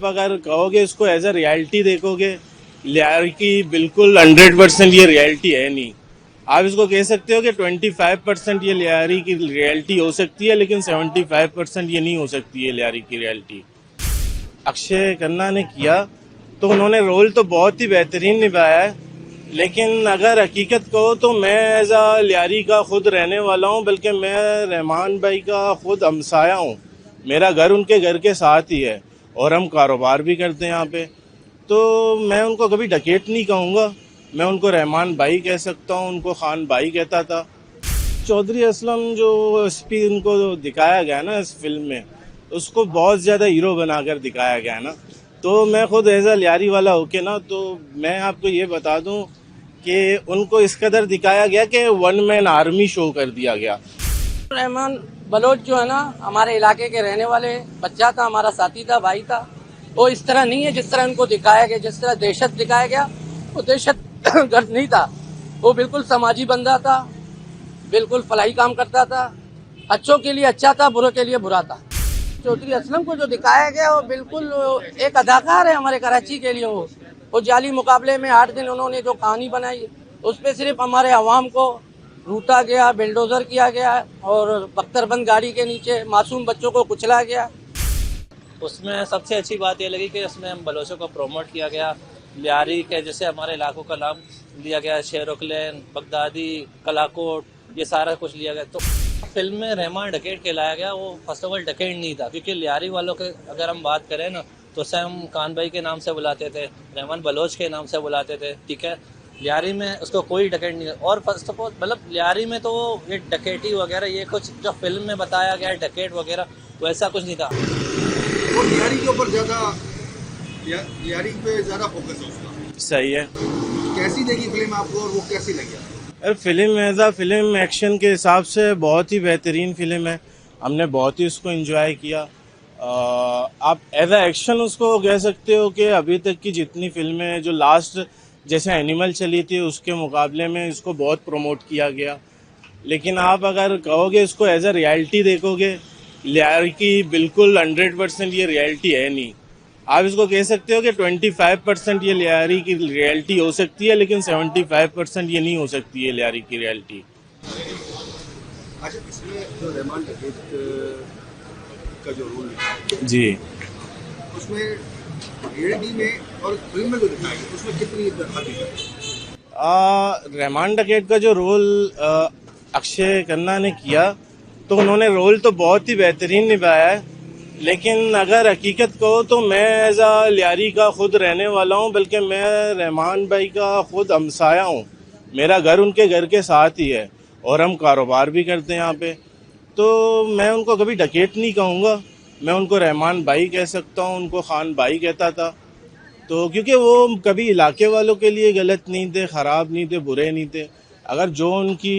आप अगर कहोगे इसको एज अ रियलिटी देखोगे, लियारी की बिल्कुल 100% ये रियलिटी है नहीं। आप इसको कह सकते हो कि 25% ये लियारी की रियलिटी हो सकती है, लेकिन 75% ये नहीं हो सकती है लियारी की रियलिटी। अक्षय खन्ना ने किया तो उन्होंने रोल तो बहुत ही बेहतरीन निभाया है, लेकिन अगर हकीकत कहो तो मैं एज अ लियारी का खुद रहने वाला हूँ, बल्कि मैं रहमान भाई का खुद हमसाया हूँ। मेरा घर उनके घर के साथ ही है और हम कारोबार भी करते हैं यहाँ पे। तो मैं उनको कभी डकैत नहीं कहूँगा, मैं उनको रहमान भाई कह सकता हूँ, उनको खान भाई कहता था। चौधरी असलम जो एसपी उनको दिखाया गया ना इस फिल्म में, उसको बहुत ज़्यादा हीरो बनाकर दिखाया गया ना। तो मैं खुद एज अ लियारी वाला होके ना, तो मैं आपको ये बता दूं कि उनको इस कदर दिखाया गया कि वन मैन आर्मी शो कर दिया गया। रहमान बलोच जो है ना, हमारे इलाके के रहने वाले बच्चा था, हमारा साथी था, भाई था। वो इस तरह नहीं है जिस तरह उनको दिखाया गया, जिस तरह दहशत दिखाया गया, वो दहशत गर्द नहीं था। वो बिल्कुल समाजी बंदा था, बिल्कुल फलाही काम करता था, अच्छों के लिए अच्छा था, बुरों के लिए बुरा था। चौधरी असलम को जो दिखाया गया वो बिल्कुल एक अदाकार है हमारे कराची के लिए। वो जाली मुकाबले में 8 दिन उन्होंने जो कहानी बनाई, उस पर सिर्फ हमारे अवाम को लूटा गया, बिल्डोजर किया गया और बख्तरबंद गाड़ी के नीचे मासूम बच्चों को कुचला गया। उसमें सबसे अच्छी बात ये लगी कि उसमें हम बलोचों को प्रमोट किया गया, लियारी के जैसे हमारे इलाकों का नाम लिया गया, शेरोकलैन, बगदादी, कलाकोट, ये सारा कुछ लिया गया। तो फिल्म में रहमान डकैत कहलाया गया। वो फर्स्ट ऑफ ऑल डकैत नहीं था, क्योंकि लियारी वालों के अगर हम बात करें ना, तो उसे हम खान भाई के नाम से बुलाते थे, रहमान बलोच के नाम से बुलाते थे, ठीक है। लियारी में उसको कोई डकैत नहीं है। और फर्स्ट ऑफ ऑल मतलब लियारी में तो ये डकैती वगैरह ये कुछ जो फिल्म में बताया गया डकैत वगैरह वैसा कुछ नहीं था। वो लियारी के ऊपर लियारी पे ज़्यादा फोकस है उसका। सही है। कैसी लगी फिल्म आपको और वो कैसी लगी? फिल्म एज आ फिल्म एक्शन के हिसाब से बहुत ही बेहतरीन फिल्म है। हमने बहुत ही उसको एंजॉय किया। आप एज आ एक्शन उसको कह सकते हो कि अभी तक की जितनी फिल्में जो लास्ट जैसे एनिमल चली थी उसके मुकाबले में इसको बहुत प्रमोट किया गया। लेकिन आप अगर कहोगे इसको एज अ रियलिटी देखोगे, लियारी की बिल्कुल 100% ये रियलिटी है नहीं। आप इसको कह सकते हो कि 25% ये लियारी की रियलिटी हो सकती है, लेकिन 75% ये नहीं हो सकती है लियारी की रियलिटी। अच्छा, इसमें जो रहमान डकैत का जो रोल है जी, उसमें रियलिटी में और फिल्म में जो दिखाया गया उसमें कितनी हकीकत है? रहमान डकैत का जो रोल अक्षय खन्ना ने किया तो उन्होंने रोल तो बहुत ही बेहतरीन निभाया है, लेकिन अगर हकीकत कहो तो मैं एज अ लियारी का खुद रहने वाला हूँ, बल्कि मैं रहमान भाई का खुद हमसाया हूँ। मेरा घर उनके घर के साथ ही है और हम कारोबार भी करते हैं यहाँ पे। तो मैं उनको कभी डकैत नहीं कहूँगा, मैं उनको रहमान भाई कह सकता हूँ, उनको खान भाई कहता था। तो क्योंकि वो कभी इलाके वालों के लिए गलत नहीं थे, ख़राब नहीं थे, बुरे नहीं थे। अगर जो उनकी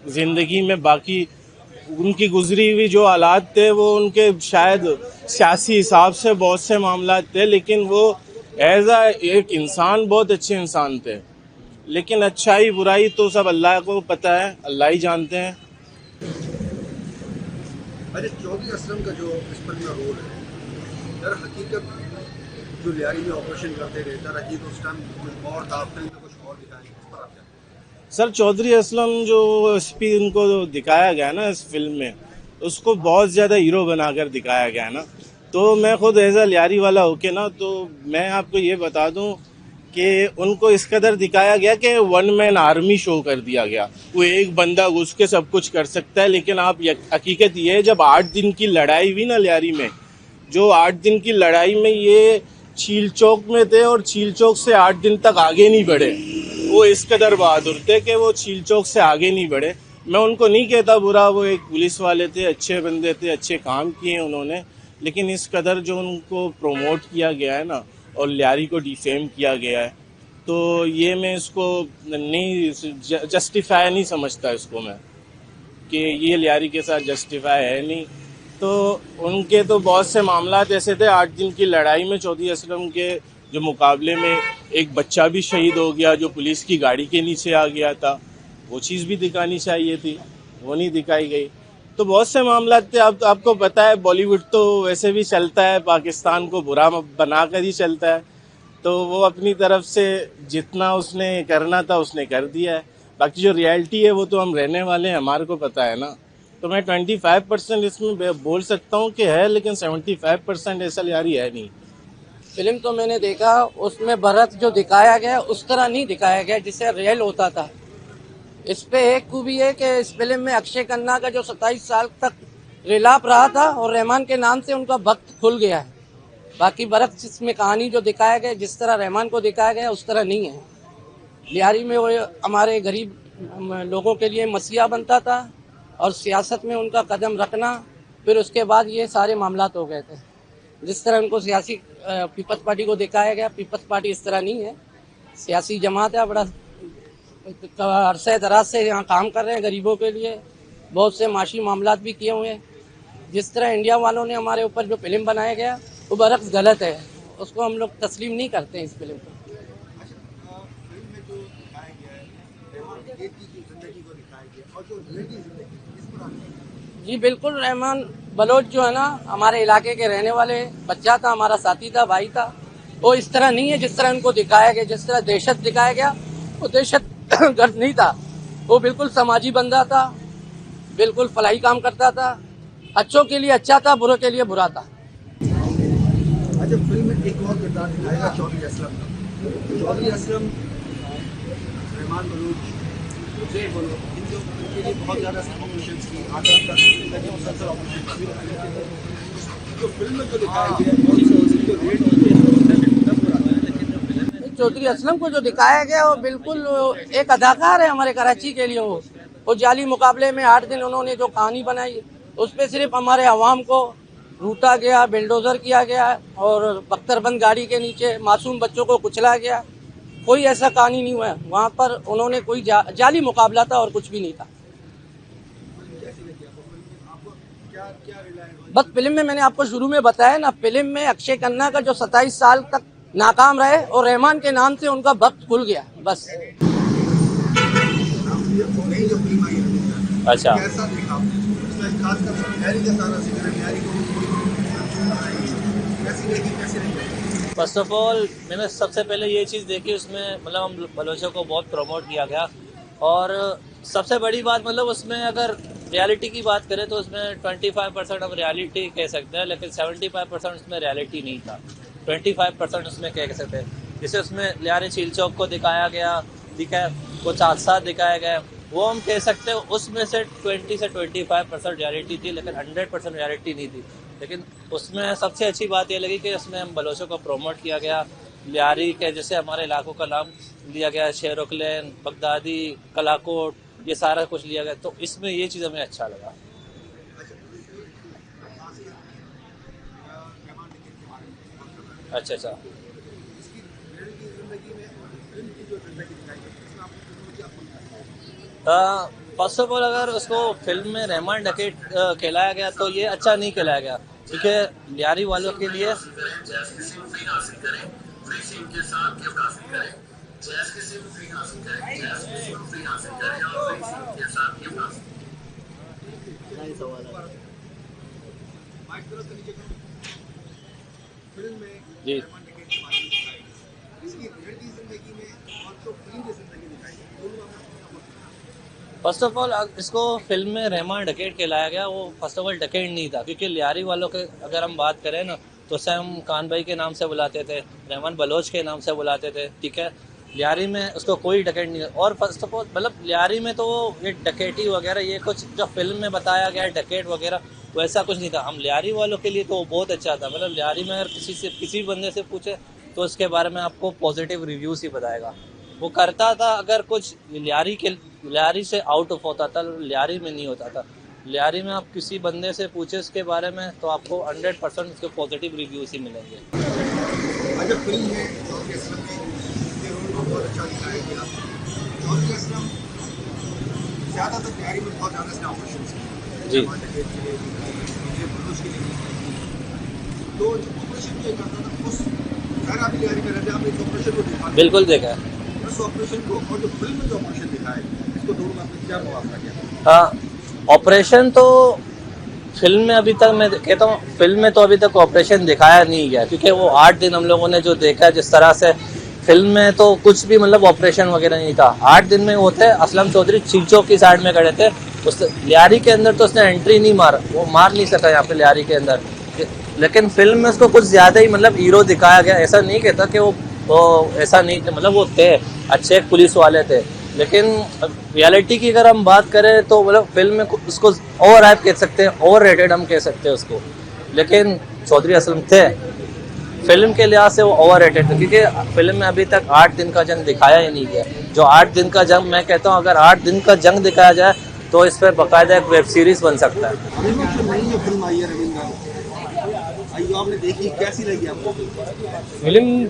ज़िंदगी में बाकी उनकी गुजरी हुई जो हालात थे वो उनके शायद सियासी हिसाब से बहुत से मामला थे, लेकिन वो एज आ एक इंसान बहुत अच्छे इंसान थे। लेकिन अच्छाई बुराई तो सब अल्लाह को पता है, अल्लाह ही जानते हैं। अरे चौधरी असलम का जो इस फिल्म में रोल है, दर हकीकत जो लियारी में ऑपरेशन करते थे, दर हकीकत उस टाइम कुछ और था, फिल्म में कुछ और दिखाएंगे, उस पर आप क्या? सर, चौधरी असलम जो एसपी उनको दिखाया गया ना इस फिल्म में, उसको बहुत ज़्यादा हीरो बनाकर दिखाया गया ना। तो मैं खुद एज अ लियारी वाला होके ना, तो मैं आपको ये बता दूं कि उनको इस कदर दिखाया गया कि वन मैन आर्मी शो कर दिया गया। वो एक बंदा घुस के सब कुछ कर सकता है, लेकिन आप हकीकत ये है, जब 8 दिन की लड़ाई हुई ना लियारी में, जो 8 दिन की लड़ाई में ये चील चौक में थे और चील चौक से 8 दिन तक आगे नहीं बढ़े। वो इस कदर बहादुर थे कि वो चील चौक से आगे नहीं बढ़े। मैं उनको नहीं कहता बुरा, वो एक पुलिस वाले थे, अच्छे बंदे थे, अच्छे काम किए उन्होंने। लेकिन इस कदर जो उनको प्रोमोट किया गया है ना और लियारी को डिफेम किया गया है, तो ये मैं इसको नहीं जस्टिफाई नहीं समझता इसको मैं, कि ये लियारी के साथ जस्टिफाई है नहीं। तो उनके तो बहुत से मामला ऐसे थे। 8 दिन की लड़ाई में चौधरी असलम के जो मुकाबले में एक बच्चा भी शहीद हो गया जो पुलिस की गाड़ी के नीचे आ गया था। वो चीज़ भी दिखानी चाहिए थी, वो नहीं दिखाई गई। तो बहुत से मामला थे। अब आपको पता है बॉलीवुड तो वैसे भी चलता है, पाकिस्तान को बुरा बनाकर ही चलता है। तो वो अपनी तरफ से जितना उसने करना था उसने कर दिया है। बाकी जो रियलिटी है वो तो हम रहने वाले हैं, हमारे को पता है ना। तो मैं 25% इसमें बोल सकता हूँ कि है, लेकिन 75% ऐसा यारी है नहीं। फिल्म तो मैंने देखा, उसमें भरत जो दिखाया गया उस तरह नहीं दिखाया गया जिससे रियल होता था। इस पे एक खूबी है कि इस फिल्म में अक्षय खन्ना का जो 27 साल तक रिलाप रहा था और रहमान के नाम से उनका भक्त खुल गया है। बाकी भरत जिसमें कहानी जो दिखाया गया जिस तरह रहमान को दिखाया गया उस तरह नहीं है। लियारी में वो हमारे गरीब लोगों के लिए मसीहा बनता था और सियासत में उनका कदम रखना, फिर उसके बाद ये सारे मामलात हो गए थे। जिस तरह उनको सियासी पीपल्स पार्टी को दिखाया गया, पीपल्स पार्टी इस तरह नहीं है। सियासी जमात है, बड़ा अरसे दराज से यहाँ काम कर रहे हैं गरीबों के लिए, बहुत से माशी मामलात भी किए हुए हैं। जिस तरह इंडिया वालों ने हमारे ऊपर जो फिल्म बनाया गया वो बरक्स गलत है, उसको हम लोग तस्लीम नहीं करते हैं इस फिल्म को। फिल्म में जो दिखाया गया है रहमान की जिंदगी को दिखाया गया और जो रियल की जिंदगी इस पर आप जी बिल्कुल, रहमान बलोच जो है ना हमारे इलाके के रहने वाले बच्चा था, हमारा साथी था, भाई था। वो इस तरह नहीं है जिस तरह उनको दिखाया गया, जिस तरह दहशत दिखाया गया वो दहशत गर्द नहीं था। वो बिल्कुल समाजी बंदा था, बिल्कुल फलाही काम करता था, अच्छों के लिए अच्छा था, बुरों के लिए बुरा था। अच्छा, फिल्म में एक और किरदार दिखाएगा चौधरी असलम का। चौधरी असलम, रहमान बलूच, हुसैन बलूच, इनके लिए बहुत ज़्यादा ऑपरेशन की आगे मुसलसल ऑपरेशन जो फिल्म में जो दिखाया गया जो रेट चौधरी असलम को जो दिखाया गया वो बिल्कुल एक अदाकार है हमारे कराची के लिए। वो जाली मुकाबले में 8 दिन उन्होंने जो कहानी बनाई उस पर सिर्फ हमारे अवाम को लूटा गया, बिल्डोजर किया गया और बख्तरबंद गाड़ी के नीचे मासूम बच्चों को कुचला गया। कोई ऐसा कहानी नहीं हुआ वहाँ पर। उन्होंने कोई जाली मुकाबला था और कुछ भी नहीं था। बस फिल्म में मैंने आपको शुरू में बताया ना, फिल्म में अक्षय खन्ना का जो 27 साल तक नाकाम रहे और रहमान के नाम से उनका भक्त खुल गया, बस। नई जो फिल्म आई है अच्छा, कैसा देखा इसमें खासकर बिहारी का सारा जिक्र है, बिहारी को कैसी देखी कैसे नहीं। फर्स्ट ऑफ ऑल मैंने सबसे पहले ये चीज़ देखी, उसमें मतलब हम बलोचों को बहुत प्रमोट किया गया। और सबसे बड़ी बात मतलब उसमें अगर रियलिटी की बात करें तो उसमें 25% हम रियलिटी कह सकते हैं, लेकिन 75% उसमें रियलिटी नहीं था। 25% उसमें कह सकते हैं। जैसे उसमें लियारी झील चौक को दिखाया गया, कुछ हादसा दिखाया गया, वो हम कह सकते हैं उसमें से 20 से 25% रियलिटी थी, लेकिन 100% रियलिटी नहीं थी। लेकिन उसमें सबसे अच्छी बात ये लगी कि उसमें हम बलोचों को प्रमोट किया गया। लियारी के जैसे हमारे इलाकों का नाम लिया गया, शेरोकलैन, बगदादी, कलाकोट, ये सारा कुछ लिया गया। तो इसमें ये चीज़ हमें अच्छा लगा। अच्छा अच्छा, फर्स्ट ऑफ ऑल अगर उसको फिल्म में रहमान डकैत कहलाया गया तो ये अच्छा नहीं कहलाया गया, क्योंकि लियारी वालों के लिए फिल्म में जी रहमान डकैत की कहानी दिखाई, इसकी रियल की जिंदगी में और जो फिल्म की जिंदगी दिखाई दोनों में फर्स्ट ऑफ ऑल इसको फिल्म में रहमान डकैत कहलाया गया, वो फर्स्ट ऑफ ऑल डकैत नहीं था। क्योंकि लियारी वालों के अगर हम बात करें ना तो उसे हम खान भाई के नाम से बुलाते थे, रहमान बलोच के नाम से बुलाते थे, ठीक है। लियारी में उसको कोई डकैत नहीं है। और फर्स्ट ऑफ ऑल मतलब लियारी में तो ये डकैती वगैरह ये कुछ जो फिल्म में बताया गया है डकैत वगैरह वैसा कुछ नहीं था। हम लियारी वालों के लिए तो वो बहुत अच्छा था। मतलब लियारी में अगर किसी बंदे से पूछे तो उसके बारे में आपको पॉजिटिव रिव्यूज़ ही बताएगा। वो करता था अगर कुछ लियारी से आउट ऑफ होता था, लियारी में नहीं होता था। लियारी में आप किसी बंदे से पूछे उसके बारे में तो आपको 100% उसके पॉजिटिव रिव्यूज़ ही मिलेंगे। अच्छा, फिल्म में चौधरी असलम के रोल को बहुत अच्छा दिखाया गया। चौधरी असलम ज़्यादातर तैयारी में बहुत ज़्यादा इसने ऑपरेशन किए जी। बलूच के लिए तो जो ऑपरेशन किया जाता था उस खैर आप तैयारी में रहते आप इस ऑपरेशन को दिखा बिल्कुल देखा है। उस ऑपरेशन को और जो फिल्म में जो ऑपरेशन दिखाया इसको दोनों में क्या मुआवजा किया? हाँ, ऑपरेशन तो फिल्म में अभी तक मैं कहता हूँ, फिल्म में तो अभी तक ऑपरेशन दिखाया नहीं गया, क्योंकि वो 8 दिन हम लोगों ने जो देखा जिस तरह से, फिल्म में तो कुछ भी मतलब ऑपरेशन वगैरह नहीं था। 8 दिन में वो थे, असलम चौधरी चीचों की साइड में खड़े थे, उस लियारी के अंदर तो उसने एंट्री नहीं मार, वो मार नहीं सका यहाँ पे लियारी के अंदर। लेकिन फिल्म में उसको कुछ ज्यादा ही मतलब हीरो दिखाया गया। ऐसा नहीं कहता कि वो ऐसा नहीं थे, मतलब वो थे अच्छे, एक पुलिस वाले थे। लेकिन रियलिटी की अगर हम बात करें तो मतलब फिल्म में उसको ओवर हाइप कह सकते हैं, ओवर रेटेड हम कह सकते हैं उसको। लेकिन चौधरी असलम थे, फिल्म के लिहाज से वो ओवर रेटेड थे, क्योंकि फिल्म में अभी तक 8 दिन का जंग दिखाया ही नहीं गया। जो 8 दिन का जंग, मैं कहता हूँ अगर 8 दिन का जंग दिखाया जाए तो इस पर बाकायदा एक वेब सीरीज बन सकता है। फिल्म आई है रविंद्र, आइए आपने देखी, कैसी लगी आपको? फिल्म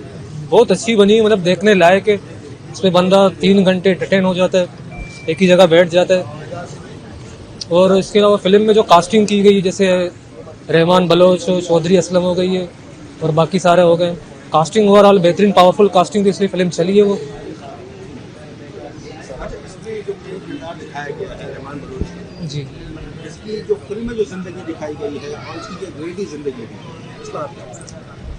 बहुत अच्छी बनी, मतलब देखने लायक है। इसमें बंदा 3 घंटे एंटरटेन हो जाता है, एक ही जगह बैठ जाता है। और इसके अलावा फिल्म में जो कास्टिंग की गई, जैसे रहमान बलोच, चौधरी असलम हो गई है और बाकी सारे हो गए, कास्टिंग ओवरऑल बेहतरीन पावरफुल कास्टिंग थी, इसलिए फिल्म चली है वो। इसमें जो किरदार दिखाया गया है रहमान बलोच, जी, इसकी जो फिल्म में जो जिंदगी दिखाई गई है और इसकी जो रियलिटी जिंदगी है, इस पर आप क्या कहते हैं?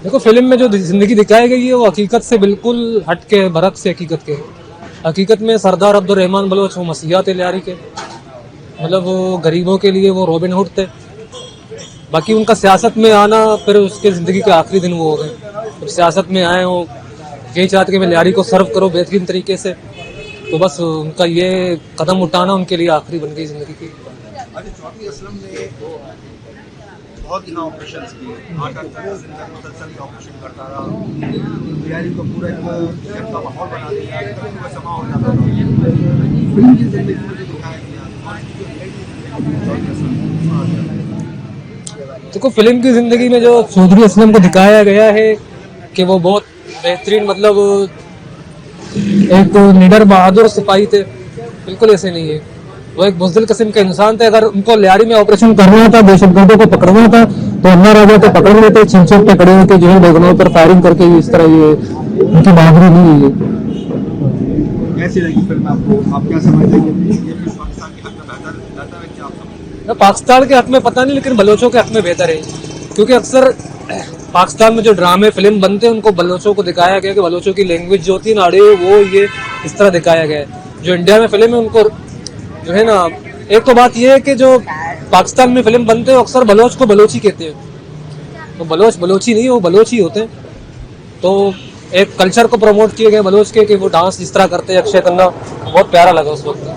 देखो फिल्म में जो जिंदगी दिखाई गई है वो हकीकत से बिल्कुल हट के, बरक से हकीकत के। हकीकत में सरदार अब्दुर्रहमान बलोच वो मसीहा थे लियारी के, मतलब वो गरीबों के लिए वो रॉबिन हुड थे। बाकी उनका सियासत में आना, फिर उसके ज़िंदगी के आखिरी दिन वो हो गए, फिर सियासत में आए हो, यही चाहते कि मैं लियारी को सर्व करो बेहतरीन तरीके से, तो बस उनका ये कदम उठाना उनके लिए आखिरी बन गई ज़िंदगी की। अच्छा, चौधरी असलम ने बहुत यहाँ ऑपरेशन किए, 8-8 दिन तक मुसलसल ऑपरेशन करता रहा, तैयारी को पूरा एक जंग का माहौल बना दिया, फिल्म का समा हो जाता था। फिल्म की जिंदगी में जो दिखाया गया और इसकी जो रियलिटी चौधरी असलम, देखो फिल्म की जिंदगी में जो चौधरी असलम को दिखाया गया है कि वो बहुत बेहतरीन, मतलब एक निडर बहादुर सिपाही थे, बिल्कुल ऐसे नहीं है। वो एक बुज़दिल किस्म के इंसान थे। अगर उनको लियारी में ऑपरेशन करना था, दहशतगर्दों को पकड़ना था, तो अल्लाह राजा को पकड़ लेते, छिंचों पे खड़े होकर जो है बेगनों पर फायरिंग करके, इस तरह ये उनकी बहादुरी नहीं है। कैसी लगी फिल्म आपको? आप क्या समझते हैं कि ये फिल्म पाकिस्तान के हक में बेहतर है क्या आप समझते हैं? पाकिस्तान के हक में पता नहीं, लेकिन बलोचों के हक में बेहतर है, क्योंकि अक्सर पाकिस्तान में जो ड्रामे फिल्म बनते हैं उनको बलोचों को दिखाया गया कि बलोचों की लैंग्वेज जो होती है ना, अड़े वो ये इस तरह दिखाया गया है। जो इंडिया में फिल्म है उनको जो है ना, एक तो बात ये है कि जो पाकिस्तान में फिल्म बनते हैं अक्सर बलोच को बलोची कहते हैं, तो बलोच बलोची नहीं, वो बलोच ही होते हैं। तो एक कल्चर को प्रमोट किए गए बलोच के कि वो डांस जिस तरह करते हैं अक्षय खन्ना, बहुत प्यारा लगा उस वक्त।